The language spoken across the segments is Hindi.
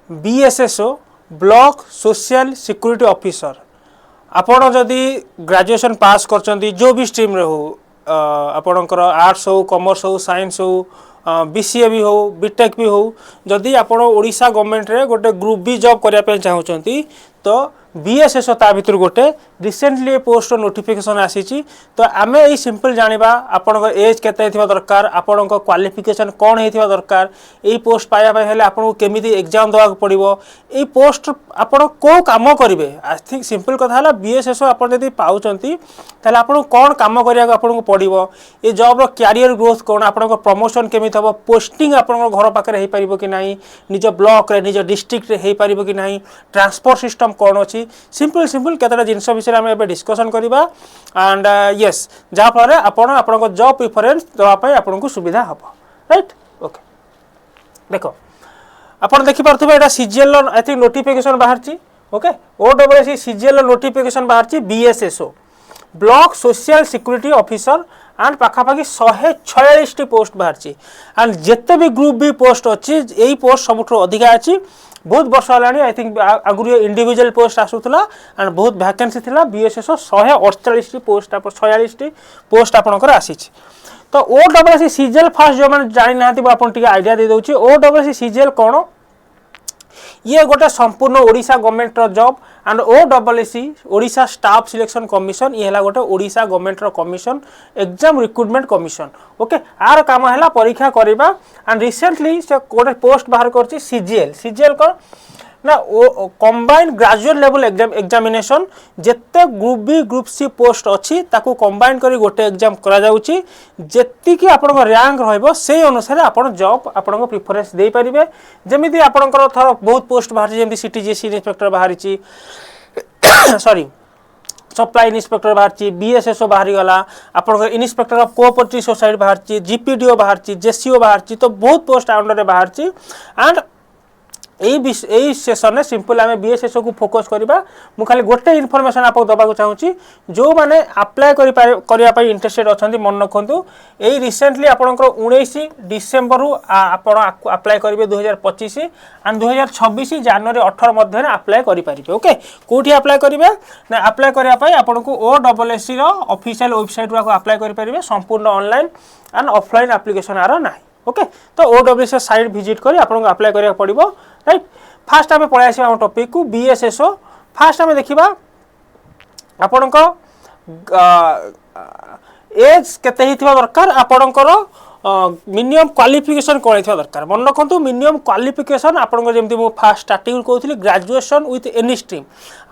बीएसएसओ ब्लॉक सोशल सिक्योरिटी ऑफिसर आपण जदि ग्रेजुएशन पास करचंती जो भी स्ट्रीम रे हो आपणकर आर्ट्स हो कॉमर्स हो साइंस हो बीसीए भी हो बीटेक भी हो जदि आपण ओडिशा गवर्नमेंट रे गोटे ग्रुप बी जॉब करिया पे चाहउचंती तो बीएसएसओ ता भितर गोटे रिसेंटली पोस्ट नोटिफिकेशन आसी तो आमे ए सिंपल जानिबा आपन एज केते थिबा दरकार आपन क्वालिफिकेशन कोन हेथिबा दरकार ए पोस्ट पाया पय हेले आपन केमिति एग्जाम दवा पड़िबो ए पोस्ट आपन को काम करिवे आई थिंक सिंपल कथा हला बीएसएसओ आपन जदि पाउचंती ताले आपन कोन काम करिया आपन पड़िबो ए जॉब रो कैरियर ग्रोथ कोन आपन प्रमोशन केमिति हबो पोस्टिंग आपन घर पाखरे हे परिबो कि नाही निज ब्लॉक रे निज डिस्ट्रिक्ट रे हे परिबो कि नाही ट्रांसपोर्ट सिस्टम कोन अछि सिंपल सिंपल केतरा जिंस विषय आम ए डिस्कसन करवा एंड यस जहाँ फल आपण जॉब प्रिफरेंस देवाई आपको सुविधा हम राइट ओके देख आप देखिपे यहाँ सीजीएल आई थिंक नोटिफिकेशन बाहर ओके ओडब्ल्यूएससी सीजीएल नोटिफिकेशन बाहर BSSO block social security officer and पाखापाखि 146 पोस्ट बाहर एंड जिते भी ग्रुप बी पोस्ट अच्छी यही पोस्ट सबुठ अधिका अच्छी बहुत वर्ष है आई थिंक आगुरी इंडिविजुअल पोस्ट आसूला एंड बहुत वैकेंसी थिला बीएसएसओ 148 पोस्ट 46 पोस्ट आपनकर आसी तो ओडब्ल्यूएससी सीजीएल फास्ट जो मैंने जानी ना आप आइडिया दे दूसरी ओडब्ल्यूएससी सीजीएल कौन ये गोटे संपूर्ण Odisha government job and OWSSC Odisha staff selection commission ये है गोटे Odisha government commission exam recruitment commission okay आर काम है परीक्षा करवा एंड रिसेंटली से गोटे पोस्ट बाहर कर सीजीएल सीजीएल कौन ना कंबाइंड ग्रेजुएट लेवल एग्जामिनेशन जिते group B group C post अच्छी ताकू कंबाइंड करी गोटे एग्जाम करा जाउची जेति कि आपन रैंक रहइबो से अनुसार आपन जॉब आपन प्रिफरेंस दे परिबे जेमिति आपनकर थर बहुत पोस्ट बाहर जेमिति सीटीजीसी इंस्पेक्टर बाहरिची सॉरी सप्लाई इंस्पेक्टर बाहर बीएसएसओ बाहरी गला आपन इंस्पेक्टर ऑफ कोऑपरेटिव सोसाइटी बाहर जीपीडीओ बाहर जेसीओ बाहर तो बहुत पोस्ट अंडर बाहर एंड यही सेसन में सिंपल आम बीएसएसओ को फोकस करवा मु खाली गोटे इनफॉरमेशन आपको दबा चाहूँगी जो मैंने अप्लाई करने इंटरेस्टेड अच्छा मन रखु यही रिसेंटली आपंकर 19 डिसेम्बर आप अप्लाई करेंगे 2025 एंड 2026 जनवरी 18 मध्य अप्लाई करेंगे ओके कौटी अप्लाई करेंगे ना अप्लाई करने आपको ओडब्ल्यूएससी ऑफिशियल वेबसाइट अप्लाई करेंगे संपूर्ण online and offline application are ना ओके तो ओडब्ल्यूएससी साइट विजिट कर आपको अप्लाई करा पड़ो राइट फास्ट आम पलि आस टॉपिक को बीएसएसओ फास्ट आम देखा आपण एज केते दरकार आपणकर मिनिमम क्वालिफिकेशन कौन दरकार मन रखु मिनिमम क्वालिफिकेशन आपंकर जमी मुझे फास्ट स्टार्टिंग कहती graduation with any stream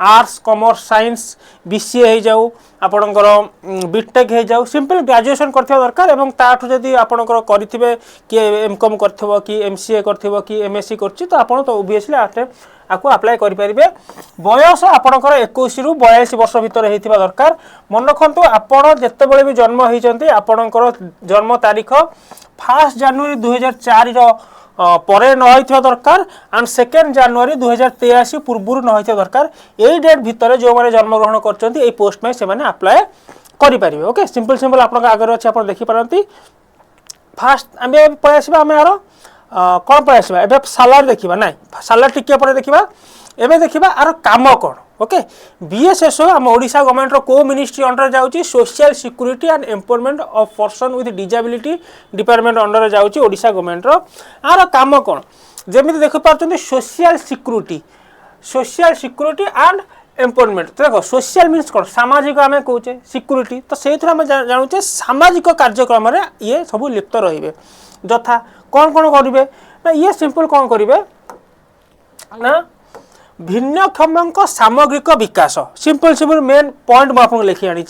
arts commerce science BCA हो जाऊ आपणकर बीटेक हो जाऊ सिंपल ग्रेजुएशन करथिबा दरकार एवं ताठू जदि आपणकर करिथिबे कि एमकॉम करथिबो कि एमसीए करथिबो कि एमएससी करछि तो आपण तो ऑब्वियसली आपको अप्लाई करेंगे बयस आपणकर 21 रु 42 वर्ष भितर होइथिबा दरकार मन रखु आपण जेतेबेले भी जन्म होइचंती आपणकर जन्म तारीख 1 जनवरी 2004 रो परे न होइथिबा दरकार एंड 2 जनवरी 2083 पूर्व न होइथिबा दरकार एई डेट भितर जो माने जन्म ग्रहण करचंती एई पोस्ट में से माने अप्लाई करि परिबे ओके सिंपल सिंपल आपन आगे अछि आपन देखि पारंती फास्ट आमे पय आसीबा आमे आरो कौन पय आसीबा एबे सालार देखिबा नै सालार टिके परे देखिबा एबे देखिबा आरो काम कोन ओके बीएसएसओ आम ओडिशा गवर्नमेंट रो को मिनिस्ट्री अंडर जाउची social security and empowerment of person with disability department under जाउची ओडिशा गवर्नमेंट रो आरो काम कोन जेमिति देखि पारछन्ती सोशल सिक्योरिटी एंड एम्पावरमेंट तो देखो सोशल मीन्स कौन सामाजिक आम कहे सिक्योरिटी तो से जानूचे सामाजिक कार्यक्रम में ये सब लिप्त रहिबे यथा कौन कौन करेंगे ना ये सिंपल कौन करेंगे ना भिन्नक्षम सामग्रिक विकास सिंपल सिंपल मेन पॉइंट मुझे लिखी आनी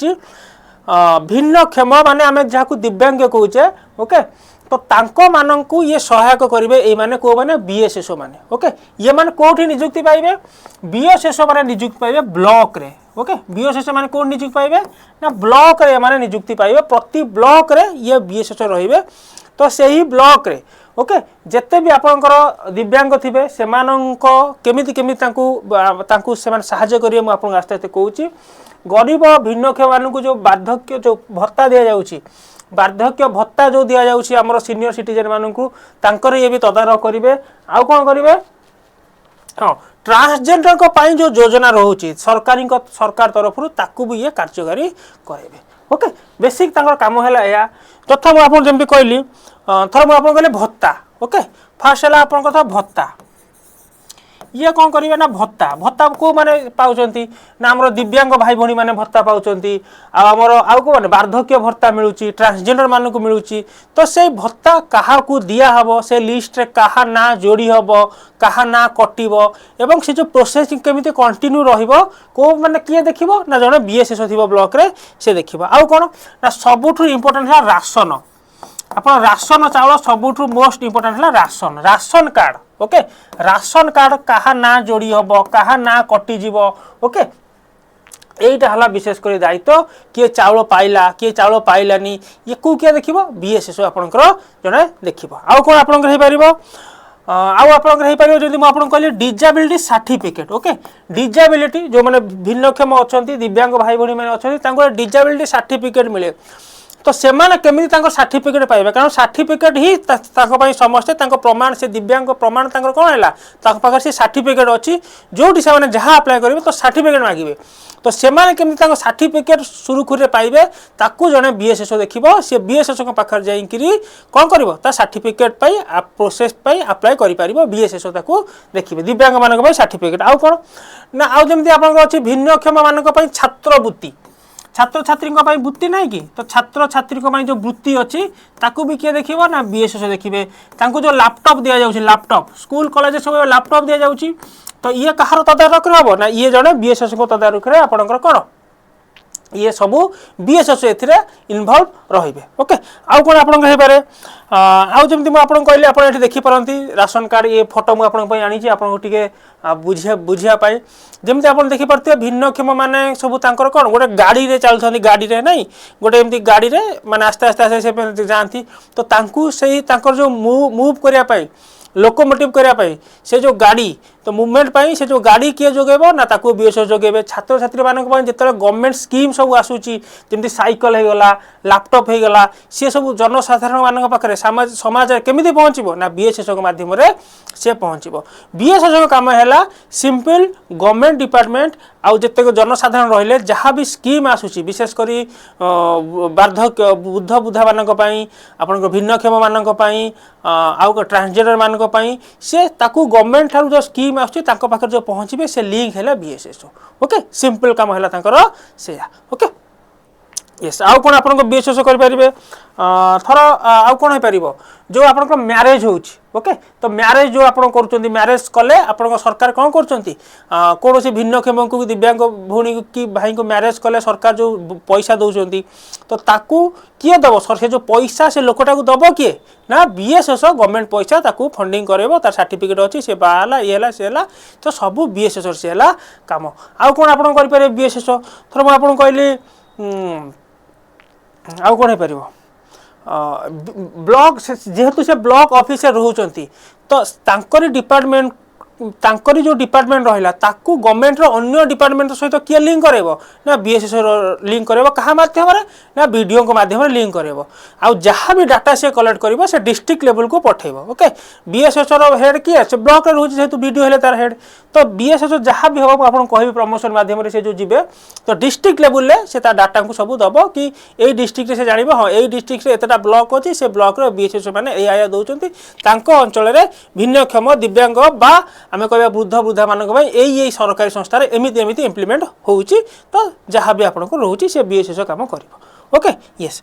भिन्नक्षम माने आम जहाँ दिव्यांग कहे ओके तो तांको माननकु ये सहायक करेंगे ये माने को माने बीएसएसओ माने ओके ये माने कोठी नियुक्ति पाइबे बीएसएसओ माने नियुक्ति पाइबे ब्लॉक रे ओके बीएसएसओ माने कोन नियुक्ति पाइबे ना ब्लॉक रे माने नियुक्ति पाइबे प्रति ब्लॉक रे ये बीएसएसओ रहिबे तो सही ब्लॉक रे ओके जिते भी आपंकर दिव्यांग थे से केमिति केमिति तांकु से साहाय्य करिवे मु आपन आस्ते आस्ते कहूची गरीब भिन्नक्षम मानकु जो वार्धक्य जो भत्ता दिया जाउची वार्धक्य भत्ता जो दिया जाउची हमर सीनियर सिटीजन मानकु तांकर ये भी तदारख करिवे आउ कोन करिवे हाँ ट्रांसजेंडर को पाई जो योजना रोचे सरकार तरफ ताकू भी ये कार्यकारी करेंगे ओके बेसिक काम है या तथा मुझे जमी कहली थर मुझे कहली भत्ता ओके फास्ट है आप भत्ता ये कौन करेंगे ना भत्ता भत्ता को माने पाउचंती ना आमर दिव्यांग भाई भौणी माने भत्ता पाउचंती आमर आउ को माने वार्धक्य भत्ता मिलूची ट्रांसजेंडर मान को मिलूची तो से भत्ता कहा को दिया हबो से लिस्ट रे कहा ना जोड़ी हबो कहा ना कटिबो एवं से जो प्रोसेसिंग केमिति कंटिन्यू रहिबो को माने किए देखिबो ना जने बीएसएस थिबो ब्लॉक रे से देखिबो आउ कोन ना सबुठु इंपोर्टेंट है राशन आपन राशन चावल सबुठु मोस्ट इंपोर्टेंट है ration ration card okay ration card कहा ना जोड़ी हबो कहा ना कटि जीवो ओके एटा हला विशेषकर दायित्व किए चाउल पाइला किए चाउल पाइलानी ये को किए देखिबो बीएसएस आपनकर जने देखिबो आउ कोन आपनकर हे परिबो आउ आपनकर हे परिबो जदि म आपन कहली डिसेबिलिटी सर्टिफिकेट ओके डिसेबिलिटी जो माने भिन्नक्षम अछंती दिव्यांग भाई भणी माने अछंती तांको डिसेबिलिटी सर्टिफिकेट मिले तो सेमाने केमिति तांको सर्टिफिकेट पाइबे कारण सर्टिफिकेट ही तांको पई समस्ते तांको प्रमाण से दिव्यांग प्रमाण तांको कोन हैला तांको पाखर से सर्टिफिकेट अछि जोटी से माने जहां अप्लाई करिवे तो सर्टिफिकेट मागिबे तो सेमाने केमिति तांको सर्टिफिकेट सुरुखुरे पाइबे ताकू जने बीएसएस देखिबो से बीएसएस को पाखर जाईकरी कोन करिवो ता सर्टिफिकेट पई प्रोसेस पई अप्लाई करि पारिबो बीएसएस ताकू देखिबे दिव्यांग मानक पई सर्टिफिकेट आउ कोन ना आउ जेमिति आपन अछि भिन्नक्षम मानक पई छात्रवृत्ति छात्र छात्री वृत्ति ना कि तो छात्र छात्री जो वृत्ति अच्छी ताकू भी किए देखिए ना बीएसएस देखिए जो लैपटॉप दि जाऊँ लैपटॉप स्कूल कॉलेज सब लैपटॉप दि जाऊँ तो ये कहार तदारख हम ना ये जड़े बीएसएस को तदारख आपंकर कौन ये सबू बीएसएस ए इनवल्व रहिबे ओके आउ कोन आपन कहि पारे आउ जेमति म आपन कहली आपन एठी देखि परंती राशन कार्ड ये फोटो म आपन पई आनी छी आपन को टिके बुझिया पाई जेमति आपन देखि परते भिन्नक्षम माने सब तांकर कोन गोटे गाड़ी रे चलथनी गाड़ी रे नहीं गोटे एमति गाड़ी रे माने आस्ते आस्ते से जानती तो तांकू सही तांकर जो मूव करिया पाई लोकोमोटिव करिया पाई से जो गाड़ी तो मूवमेंट पाई से जो गाड़ी किए जोगेबो ना ताकू बीएसएस जोगेबे छात्र छात्री मानक पई जेतले गवर्नमेंट स्कीम सब आसुची जेमति साइकिल हे गला लैपटॉप हे गला से सब जनसाधारण मानक पाखरे समाज केमिति पहुंचबो ना बीएसएस के माध्यम रे से पहुंचबो बीएसएस का काम हैला सिंपल गवर्नमेंट डिपार्टमेंट आउ जेते जनसाधारण रहिले जहाँ भी स्कीम आसुची विशेष करी वार्धक्य बुद्ध बुद्धा मानक पई आपन भिन्नक्षम मानक पई आउ ट्रांसजेंडर मानक पई से ताकू गवर्नमेंट थारु जो स्कीम आसुची तांको पाखर जो पहुंचबे से लिंक हैला बीएसएस ओके सिंपल काम हैला तांकर से ओके यस आउ कोन आपन को बीएसएस कर परिबे थर आउ कोन हे परिबो जो आपन को मैरिज होउची ओके तो मैरिज जो आपन करचंती मैरिज कले आपन को सरकार कोन करचंती कोनोसी भिन्नक्षम को दिव्यांग भौणी की भाई को मैरिज कले सरकार जो पैसा दउचंती तो ताकू किए दबो सर जो पैसा से लोकटा को दबो किए ना बीएसएस गवर्नमेंट पैसा ताकू फंडिंग करेबो तार सर्टिफिकेट अछि से बाला ये हला से हला तो सब बीएसएस से हला काम आउ कोन आपन कर पारे बीएसएस थर म आपन कहली आउ कौन हो ब्लॉक जेहेतु से ब्लॉक ऑफिसर रोचंती तो तांकरी डिपार्टमेंट तांकरी जो डिपार्टमेंट रहिला ताकू गवर्नमेंट रो अन्य डिपार्टमेंट सहित किए लिंक करेबो ना बीएसएस लिंक करेबो कहा माध्यम रे ना वीडियो को माध्यम रे लिंक करेबो आ जहां भी डाटा से कलेक्ट करिवो से डिस्ट्रिक्ट लेवल को पठेबो ओके बीएसएस रो हेड किए से ब्लॉक रे रहउछि जेतु वीडियो हेले तार हेड तो बीएसएस जहां भी होबो आपन कहबे प्रमोशन माध्यम रे से जो जिबे तो डिस्ट्रिक्ट लेवल ले से ता डाटा को सब दबो कि ए डिस्ट्रिक्ट रे से जानिबो हां ए डिस्ट्रिक्ट रे एतटा ब्लॉक अछि से ब्लॉक रे बीएसएस माने ए आया दउचंती तांको अंचल रे भिन्नक्षम दिव्यांग बा आमे कहबा वृद्ध वृद्धा मानक भाई एई सरकारी संस्था रे एमिति एमिति इंप्लीमेंट होउची तो जहां भी आपन को रहउची से बीएसएस काम करिवो ओके यस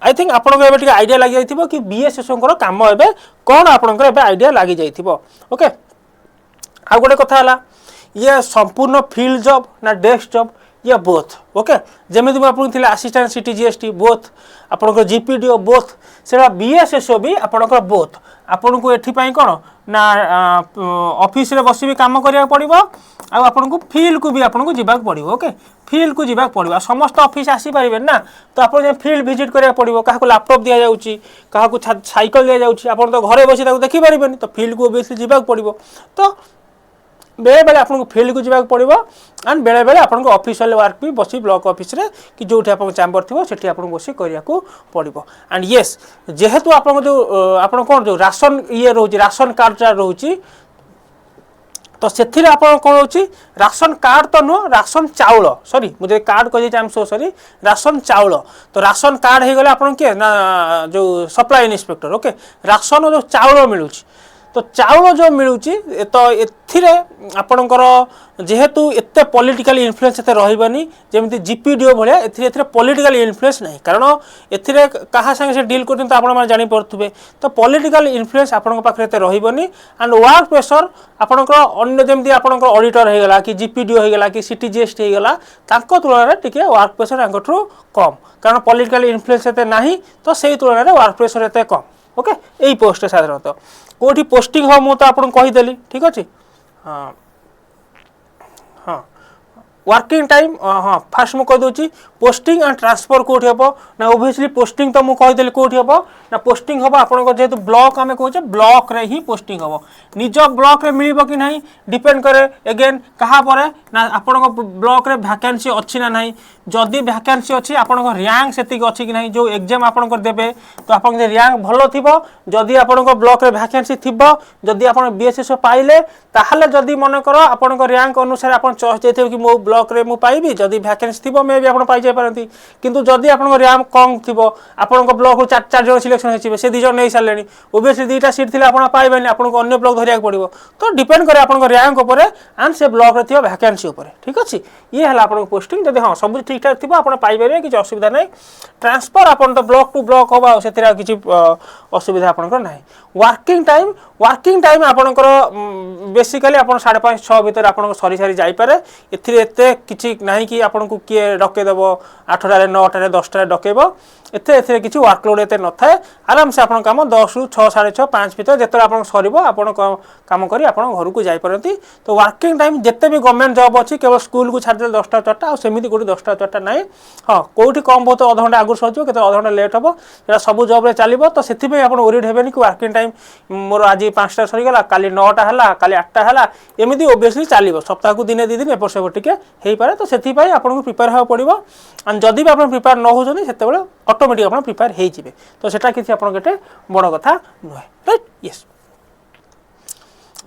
आई थिंक आपन को एबे टिके आईडिया लागि जाइथिबो कि बीएसएस को काम एबे कोन आपन को एबे आईडिया लागि जाइथिबो ओके आ गोटे कथा हला ये संपूर्ण फील्ड जॉब ना डेस्क जॉब ये बोथ ओके जेमिति म आपन थिले असिस्टेंट सिटी जीएसटी बोथ आपन को जीपीडीओ बोथ सेरा बीएसएसओ भी आपन को बोथ आपन को एठी पई कोन ना ऑफिस रे बसी भी काम करिया पड़िबो आ आपन को फील्ड को भी आपन को जिबाक पड़िबो ओके फील्ड को जिबाक पड़िबो समस्त ऑफिस आसी परिबे ना तो आपन जे फील्ड विजिट करिया पड़िबो काहा को लैपटॉप दिया जाउची काहा को साइकिल दिया जाउची आपन तो घरे बसी ताको देखि परिबेनी तो फील्ड को ओबवियसली जिबाक पड़िबो तो बेले बेले आपन फील्ड को जावाक पड़िबो एंड बेले बेले आपन ऑफिशियल वर्क भी बसी ब्लॉक ऑफिस रे कि जोठी आपन चैम्बर थिबो सेठी आपन बसी करिया को पड़िबो एंड यस जेहेतु आपन जो आपन कोन जो राशन ये रहउची राशन कार्ड रा रहउची तो से आप कौन हो राशन कार्ड तो नुह राशन चाउल सॉरी मुझे कार्ड कही I am so sorry ration चाउल तो राशन कार्ड हो गले आप किए ना जो सप्लाई इन्स्पेक्टर ओके राशन जो चाउल मिलूँ तो चाउल जो मिलूँ तो एथिरे आपणकर जेहेतु एत पॉलिटिकल इन्फ्लुएंस एते रहइबनी जेमति जीपीडीओ भलिया एथिरे पॉलिटिकल इन्फ्लुएंस नहीं कारण एथिरे कहा संगे से डील करते तो आपण माने जानि पड़थुबे तो पॉलिटिकल इन्फ्लुएंस आपण पाखरे एते रहइबनी एंड वर्क प्रेशर आपणकर अन्य जेमति आपणकर ऑडिटर हे गला कि जीपीडीओ हे गला कि सीटीजीएसटी हे गला तांको तुलना रे टिके वर्क प्रेशर आंकठरो कम कारण पॉलिटिकल इन्फ्लुएंस एते नाही तो सेही तुलना रे वर्क प्रेशर एते कम ओके एई पोस्ट साधारणतः कोठी पोस्टिंग हो मु तो आपन कहि देली ठीक अछि हां हां वर्किंग टाइम हाँ फास्ट मुझे कहीदे पोस्टिंग एंड ट्रांसफर कौटी हम ना ओबियसली पोस्टिंग तो मुझे कहीदेली कौटी हम ना पोस्टिंग हम आप जेहेतु ब्लॉक आम कहे ब्लॉक रे ही पोस्टिंग हम निज ब्लॉक रे मिल कि नहीं डिपेंड करे एगेन कहा परे ना आपण ब्लॉक रे वैकेंसी अच्छी ना नहीं जदि वैकेंसी अच्छी आपण रैंक से अच्छी कि नहीं जो एग्जाम आपण देवे तो आप रैंक भल थी जदि आपण ब्लॉक रे वैकेंसी थी जदि आप बीएसएसओ पाइले ताहले जदि मन कर आपण रैंक अनुसार आप चॉइस देते कि मो ब्लॉक रे मु पाइबी जदि वैकेंसी थी मे भी आप पाई जाय पारती किंतु जदि आप रैंक कम थी आपण ब्लॉक रू चार जन सिलेक्शन हो से 2 जन नहीं सारे ओबियसली 2टा सीट थी आप पाइबेनि आपको अन्य ब्लॉक धरिया पड़ो तो डिपेंड करे आप रैंक उपर एंड से ब्लॉक रे वैकेंसी उपर ठीक अच्छे ये है आप पोस्टिंग जब हाँ सब ठीक ठाक थी आप पाइपर किसी असुविधा नहीं ट्रांसफर आप तो ब्लॉक टू ब्लॉक हम से किसी असुविधा आपंकर ना वर्किंग टाइम आपंकर बेसिकली आप 5:30-6 भितर आप सरी सारी जापे एते किसी ना कि आपन को किए डकेदेव 8टारे 9टारे 10टारे डकेब एते किसी वर्कलोड एते न थाए आराम से आपन काम 10 ରୁ 6 6:30 5 भितर जिते आप सर आपन काम करी आप घर को जापरती तो वर्किंग टाइम जिते भी गवर्नमेंट जॉब अच्छी केवल स्कूल को छाड़ी 10टा 4टा और सेमती कौटी 10टा 4टा ना हाँ कौटी कम बहुत अध घंटा आगुरी सर के अध घंटा लेट हम जो सब जब चलो तो से आप ओरिड हेबेनि कि वर्किंग टाइम मोर आज 5टा सरीगला काली 9टा है काली 8टा है एमती ओबियसली चलो सप्ताह को दिने 2 दिन एपट सेपट टिके हो पाए तो से आपको प्रिपेयर हाँ पड़ो एंड जदि भी आप प्रिपेयर न होती से ऑटोमेटिक आप प्रिपेयर हो जाए तो सेटा किसी आप बड़ कथा नुहे राइट यस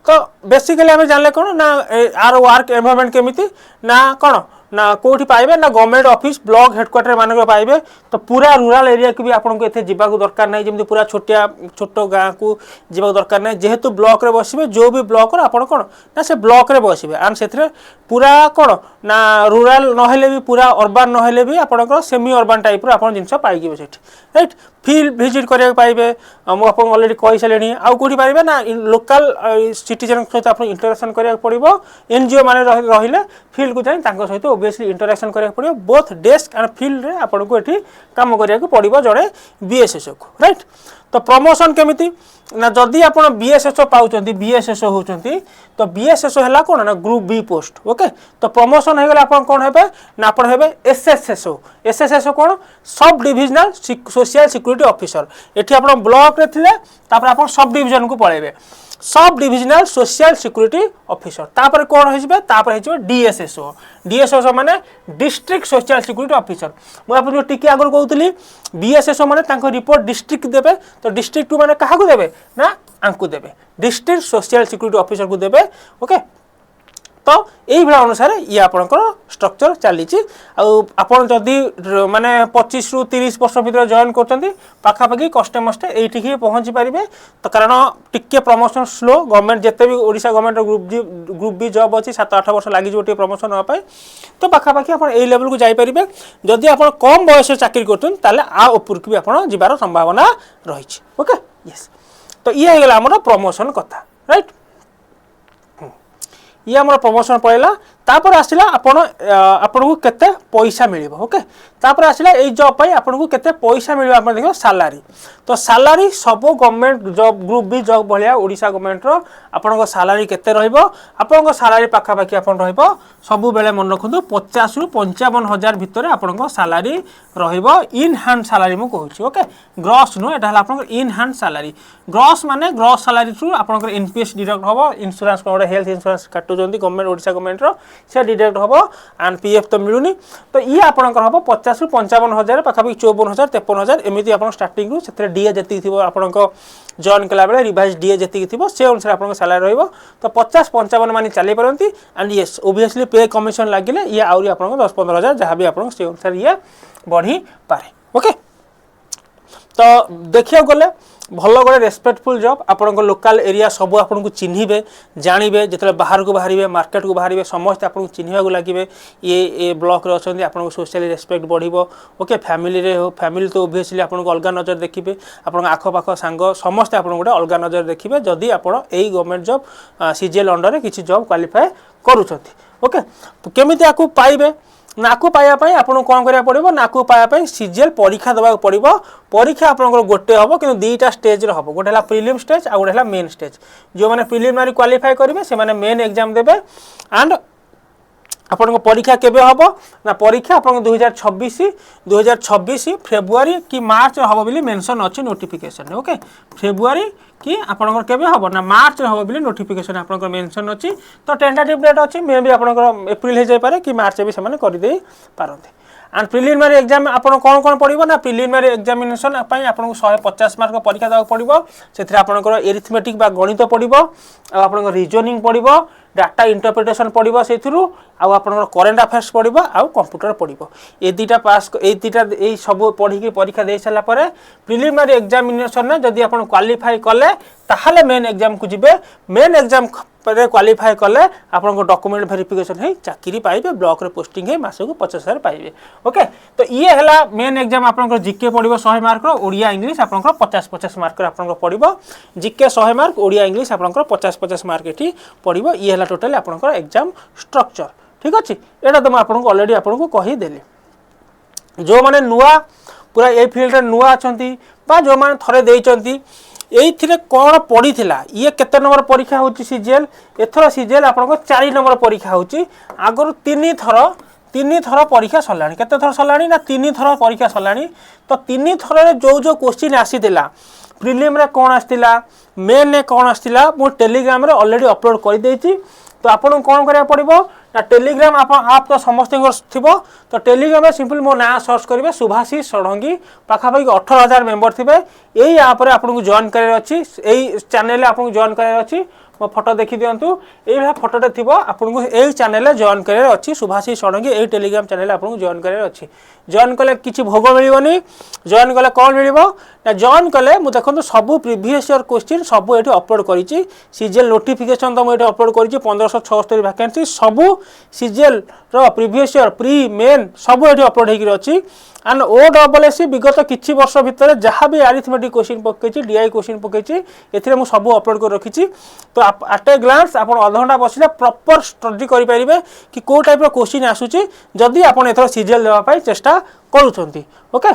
तो बेसिकली आम जानले कौन ना आर वर्क एनवायरनमेंट केमिति ना कौन ना कौटी पाइबे ना गवर्नमेंट ऑफिस ब्लॉक हेडक्वार्टर मानक पाइबे तो पूरा रूरल एरिया को भी आपको इतने जावाक दरकार नहीं जमी पूरा छोट गाँ को जावाक दरकार नहीं जेहेतु ब्लॉक रे बसबे जो भी ब्लॉक आप कौन ना से ब्लॉक रे बसबे एंड से पूरा कौन ना रूरल नहेले भी पूरा अर्बान नहेले भी आपंकर सेमी अर्बान टाइप आप जिन पाइबे से राइट फील्ड भिजिट करा पाइबे मुझे अलरेडी कही सारे आउ कौटी पाइबे ना लोकल सिटीजन सहित आप इंटरेक्शन करा पड़ो एनजीओ मान रही फील्ड को जाए सहित ओबियसली इंटरेक्शन करा पड़ो बोथ डेस्क एंड फील्ड रे आपको ये काम करा पड़ो जड़े बीएसएसओ को राइट तो प्रमोशन केमिति ना जदि आप बीएसएसओ पाँच बीएसएसओ होती तो बीएसएसओ है कौन ना ग्रुप बी पोस्ट ओके तो प्रमोशन हो गले आप कौन हे ना आप हे एसएसएसओ कौन sub divisional social security officer ये आप ब्लॉक रे थिले तापर आप सब डिविजन को पळेबे sub divisional social security officer तापर कौन हो डीएसएसओ माने डिस्ट्रिक्ट सोशल सिक्यूरीटी ऑफिसर मुझे टिके आगुरी कहूली बीएसएसओ माने रिपोर्ट डिस्ट्रिक्ट देवे तो डिस्ट्रिक्ट माने क्या देवे ना आंकु देवे डिस्ट्रिक्ट सोशल सिक्यूरीटी ऑफिसर को देवे ओके तो यही अनुसार ये आपंकर स्ट्रक्चर चली जदि माने 25 ରୁ 30 वर्ष भर जॉइन करखापाखि कष्टे मष्टे ये पहुँची पारे तो कारण टिके प्रमोशन स्लो गवर्नमेंट जिते भी Odisha government group B job अच्छी 7-8 वर्ष लगे प्रमोशन होगापाई तो पाखापाखि आप लेवल को जापारे जदि आप कम बयस चाकरी कर आ ऊपर को भी आप जीवार संभावना रही ओके यस तो ये होगा आम प्रमोशन कथा राइट ये आम प्रमोशन पड़ेगा तापर आसला आपको केते पैसा मिल ओके तापर आसला ये जॉब आपको केते पैसा मिल देखो सालारी तो सालारी सब government job group B job भाया ओडिशा गवर्नमेंट रो सालारी केते रहइबो आपन सालारी पाखापाखि आपन रहइबो सब बेले मन रखु 50 ରୁ 55 हजार भितर आपन सालारी रहइबो इन हैंड सालारी मु कहूची ओके ग्रॉस नो एटा हला आपन इन हैंड सालारी ग्रॉस माने ग्रॉस सालारी थ्रू आपन एनपीएस डिडक्ट होबो इंश्योरेंस कोड हेल्थ इंश्योरेंस काटु कटुचंती गवर्नमेंट ओडिशा गवर्नमेंट रो से डिडक्ट हबो एंड पीएफ तो मिलुनी तो ये आपनकर हबो 50 रु 55,000 पाखापाखि 54,000 53,000 एमिति आपन स्टार्टिंग रु सेते डीए जति थिबो आपनक जॉइन कला बेले रिवाइज डीए जति थिबो से अनुसार आपन सैलरी रहइबो तो 50 55 माने चली परंती and yes obviously pay commission लागिले ये आउरी आपन 10 15,000 जहां भी आपन से अनुसार ये बढ़ी पारे ओके तो देखिया गले भल गोटे रेस्पेक्टफुल जॉब आपन लोकल एरिया सब आपन को चिन्हिबे जानिबे जितले बाहर को बाहरिबे मार्केट को बाहरिबे समस्त आपन को चिन्हिबा को लागिबे ये ब्लॉक रे अछंती आपन को सोशली रेस्पेक्ट बढ़िबो ओके फैमिली रे हो फैमिली तो ऑब्वियसली आपन को अलगा नजर देखिबे आपन आखो पाखो सांग समस्त आपन गोटे अलगा नजर देखिबे जदी आपन एई गवर्नमेंट जॉब सीजीएल अंडर रे किछि जॉब क्वालिफाई करूछंती ओके तो केमिति आकु पाइबे नाकु पाया पाई आपन कोन करिया पड़िबो नाकु पाया पाई सीजीएल परीक्षा दबा पड़िबो परीक्षा आपन गोटे हबो किंतु दुईटा स्टेज रे हबो गोटे हला प्रीलिम स्टेज आ गोटे हला मेन स्टेज जो माने प्रीलिमिनरी क्वालिफाई करिवे से माने मेन एग्जाम देबे एंड आपन को परीक्षा केबे हबो ना परीक्षा आपन 2026 फेब्रुआरी कि मार्च हबो बिली मेंशन अछि नोटिफिकेशन ओके फेब्रुआरी कि आपन केबे हबो ना मार्च हबो बिली नोटिफिकेशन आपन को मेंशन अछि तो टेंटेटिव डेट अछि मे भी आपन एप्रिल हे जाय पारे कि मार्च भी समान करि दे पारंते एंड प्रिलिमिनरी एग्जाम आपन कोन कोन पड़िबो ना प्रिलिमिनरी एग्जामिनेशन पई आपन को 150 मार्क परीक्षा दा पड़िबो सेथि आपन को एरिथमेटिक बा गणित पड़िबो आ आपन को रीजनिंग पड़िबो डाटा इंटरप्रिटेशन पड़िबो सेथिरु आ आपन करंट अफेयर्स पड़िबो आ कंप्यूटर पड़िबो ए दीटा पास ए दीटा ए सब पढ़ी के परीक्षा दे सला परे प्रिलिमिनरी एग्जामिनेशन ने जदी आपन क्वालिफाई कले ताहाले मेन एग्जाम को जिबे मेन एग्जाम पर क्वालिफाई कले आपन को डॉक्यूमेंट वेरिफिकेशन है चाकरी पाइबे ब्लॉक रे पोस्टिंग है मासको 50,000 पाइबे ओके तो ये हला मेन एग्जाम आपन को जीके पड़िबो 100 मार्क रो ओडिया इंग्लिश आपन को 50 मार्क रो आपन को पड़िबो जीके 100 मार्क ओडिया इंग्लिश आपन को 50 मार्क एठी पड़िबो ये हला टोटल आपन को एग्जाम स्ट्रक्चर ठीक अछि एटा तो मैं आपन को ऑलरेडी आपन को कहि देली जो माने नुवा पूरा ए फील्ड रे नुवा अछंती बा जो माने थरे देइचंती एइथिरे कोन पड़ीथिला ये केते नंबर परीक्षा होची सीजीएल एथरो सीजीएल आपन को 4 नंबर परीक्षा होची आगरो 3 थर परीक्षा सलाणी केते थर सलाणी ना 3 थर परीक्षा सलाणी तो 3 थर रे जो क्वेश्चन आसीथिला प्रीलिम रे कोन आस्तिला मेन रे कोन आस्तिला मो टेलीग्राम रे ऑलरेडी अपलोड कर देइची तो आपन कोन करिया पड़िबो ना टेलीग्राम आप तो समस्त थिबो तो टेलीग्राम में सिंपल मो ना सर्च करिवे सुभाषिष षडंगी पाखापाखि 18,000 मेंबर थिबे एई ऐप रे आपन को जॉइन करे अछि एई चैनल रे आपन को जॉइन करे अछि मो फोटो देखि दियंतु एई भा फोटोटे थिबो आपन को एई चैनल रे जॉइन करे अछि सुभाषिष षडंगी एई टेलीग्राम चैनल आपन को जॉइन करे अछि जॉइन कले किछि भोग मिलिबोनी जॉइन कले कोन मिलिबो ना जॉइन कले मु देखंतु सब प्रीवियस ईयर क्वेश्चन सब एठी अपलोड करिछि सीजीएल नोटिफिकेशन तो मु एठी अपलोड करिछि 1576 वैकेंसी सब सीजीएल रो प्रीवियस ईयर प्री मेन सब एठी अपलोड हेकि अछि एंड ओडब्ल्यूएससी विगत किछि वर्ष भितर जहाँ भी अरिथमेटिक क्वेश्चन पकेछि डीआई क्वेश्चन पकेछि एथिरे मु सब अपलोड कर रखिछि तो एट ए ग्लांस आपण आधा घंटा बसिले प्रॉपर स्टडी करि परिबे कि को टाइप रो क्वेश्चन आसुछि जदी आपण एथरो सीजीएल देबा पई चेष्टा करूछंती ओके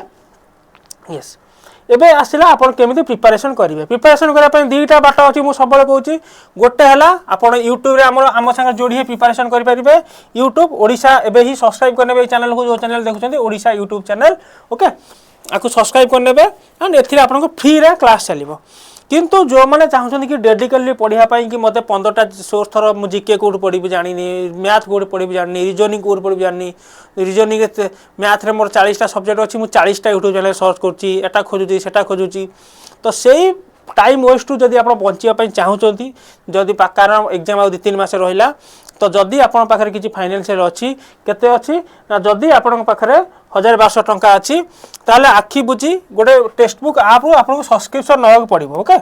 यस एबे आसिला आपण केमिति प्रिपरेशन करिवे प्रिपरेशन करा पई दुईटा बाट अछि मु सबले कहूची गोटे हला आपण YouTube रे हम संग जोडी प्रिपरेशन करि परिबे YouTube ओडिशा एबे ही सब्सक्राइब करनेबे चैनल को जो चैनल देखुछंती ओडिशा YouTube चैनल ओके आकु सब्सक्राइब करनेबे एंड एथिरे आपण को फ्री रे क्लास चलिबो किंतु जो माने चाहछन कि डेडिकेटली पढिया पई कि मते 15टा सोर्स थर मु जीके कोड पढिबि जानिनी मैथ कोड पढिबि जानिनी रीजनिंग कोड पढिबि जानिनी रीजनिंग मैथ रे मोर 40टा सब्जेक्ट अछि मु 40टा YouTube चैनल सर्च करछि एटा खोजुछि सेटा खोजुछि तो सेही टाइम वेस्ट टू जदी आपण बंचिया पई चाहउचंती जदी कारण एग्जाम आ 2-3 मास रहिला तो जदी आपण पाखरे किछि फाइनेंशियल अछि केते अछि ना जदी आपण पाखरे 1200 टंका अछि ताले आखी बुझी गोटे टेक्स्ट बुक आप आपन सब्सक्रिप्शन नवाक पड़िबो ओके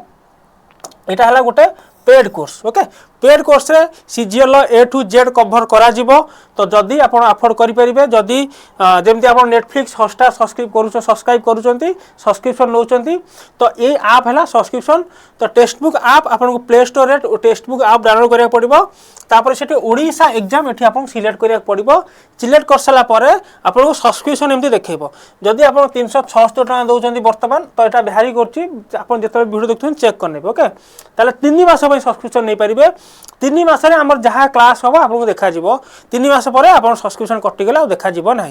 एटा हला गोटे paid course okay paid course रे CGL A to Z cover करा जिवो तो जदी आपण अफोर्ड करि परिबे जदी जेमति आपण नेटफ्लिक्स हॉटस्टार सब्सक्राइब करूचंती सब्सक्रिप्शन नउचंती तो ए ऐप हला सब्सक्रिप्शन तो टेक्स्ट बुक ऐप आपण को प्ले स्टोर रे टेक्स्ट बुक ऐप डाउनलोड करिया पड़िबो तापर सेठी ओडिशा एग्जाम एठी आपण सिलेक्ट करिया पड़िबो सिलेक्ट कर सला परे आपण को सब्सक्रिप्शन एमति देखैबो जदी आपण 376 टका दउचंती वर्तमान तो एटा भारी करछि आपण जेतबे वीडियो देखथुन चेक करनेबे ओके ताले 3 मास सब्सक्रिप्शन नहीं पारे 3 मासरे आम जहाँ क्लास हम आपको देखा 3 मास पर आप सब्सक्रिप्शन कटिगला देखा ना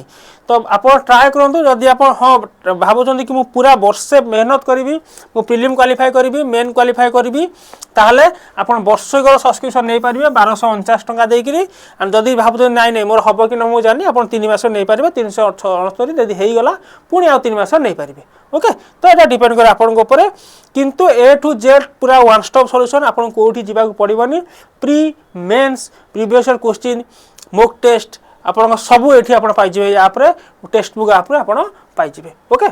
तो आप ट्राए करूँ जदि आप हाँ भावुं कि मुझे पूरा वर्षे मेहनत करी मु प्रिलिम क्वालिफाई करी मेन क्वालिफाई करी ताहले आप वर्षकर सब्सक्रिप्शन नहीं पारे 1249 टंका देकरी एंड जदि भावुं नाई नहीं मोर हम कि ना मुझे जानी आप 3 मास नहीं पारे 369 जदि होगला पुणी आउ 3 मास नहीं पारे ओके तो यहाँ डिपेंड करे आपन ऊपर किंतु ए टू जेड पूरा वन स्टॉप सॉल्यूशन आपन कोठी जीवाक पड़िबनी pre mains previous year question mock test आपन सब एठी आपन पाइ जिवे ऐप रे टेक्स्ट बुक ऐप रे आपन पाइ जिवे ओके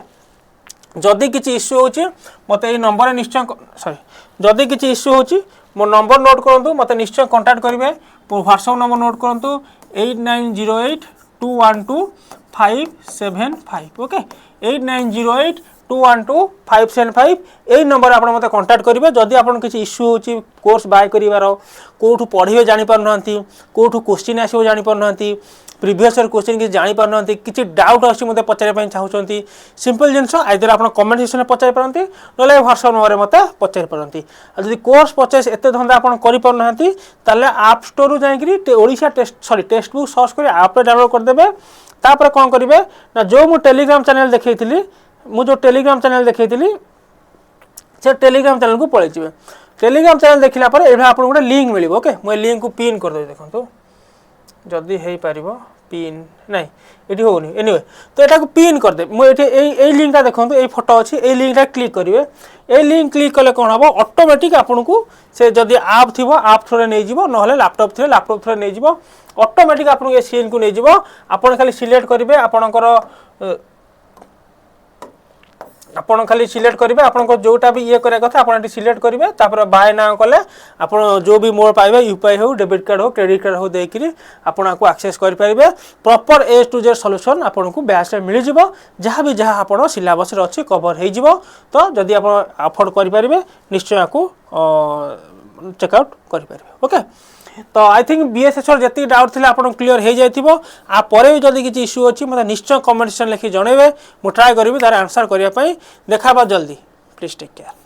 जदि किछि इश्यू होची मते ए नंबर निश्चय सॉरी जदि किछि इश्यू होची मो नंबर नोट करंतु मते निश्चय कांटेक्ट करिवे व्हाट्सएप नंबर नोट करंतु 8908212575 ओके 8908212575 एई नंबर आपण मते कांटेक्ट करिवे जदि आपण किछि इश्यू होची कोर्स बाय करिवार कोठु पढिबे जानि पारनहंती कोठु क्वेश्चन आसीबो जानि पारनहंती प्रीवियस ईयर क्वेश्चन किसी जानि पारनहंती किछि डाउट आछि मते पचारे पय चाहउछंती सिंपल जिंस आइदर आपण कमेंट सेक्शन में पचारि पारंती नले व्हाट्सएप नंबर रे मते पचारि पारंती जदि कोर्स परचेस एते धंदा आपण करि पारनहंती ताले ऐप स्टोर रु जाइकरी ओडिशा टेक्स्ट बुक सर्च करी ऐप रे डाउनलोड कर देबे तापर कोन करिवे ना जो मु टेलीग्राम चैनल देखैथिली मु जो टेलीग्राम चैनल देखैथिली से टेलीग्राम चैनल को पळै जिवे टेलीग्राम चैनल देखिला पर एभा आपण गोटे लिंक मिलिबो ओके मु लिंक को पिन कर देबे देखंतु जदि हेई पारिबो पिन नहीं एटी होनी एनीवे तो एटा को पिन कर दे मु एटी ए लिंकटा देखंतु ए फोटो अछि ए लिंकटा क्लिक करिवे ए लिंक क्लिक कले कोन हबो ऑटोमेटिक आपन को से जदि ऐप थिबो ऐप थ्रू नै जिवो नहले लैपटॉप थिले लैपटॉप थ्रू नै जिवो ऑटोमेटिक आपन के सीन को नै जिवो आपन खाली सिलेक्ट करिवे आपनकर आपन खाली सिलेक्ट करेंगे आपन जोटा भी ये करा कथा आपन सिलेक्ट करेंगे तापर बाय ना कले आपन जो भी मोड पाइबे यूपीआई हो डेबिट कार्ड हो क्रेडिट कार्ड हो देकरी आपन को एक्सेस कर पारिबे proper A to Z solution आपन को बैच रे मिल जिवो जहाँ भी जहाँ आपन सिलेबस रे अछि कवर हे जिवो तो जदी आपन अफोर्ड कर पारिबे निश्चय आपको चेकआउट कर पारिबे ओके तो आई थिंक बीएसएसआर जति डाउट थिला आपन क्लियर हे जाइथिबो आ परे भी जदी किछि इश्यू अछि मते निश्चय कमेंट सेक्शन लिखि जणेबे मु ट्राई करबी तार आंसर करिया पई देखाबा जल्दी प्लीज टेक केयर।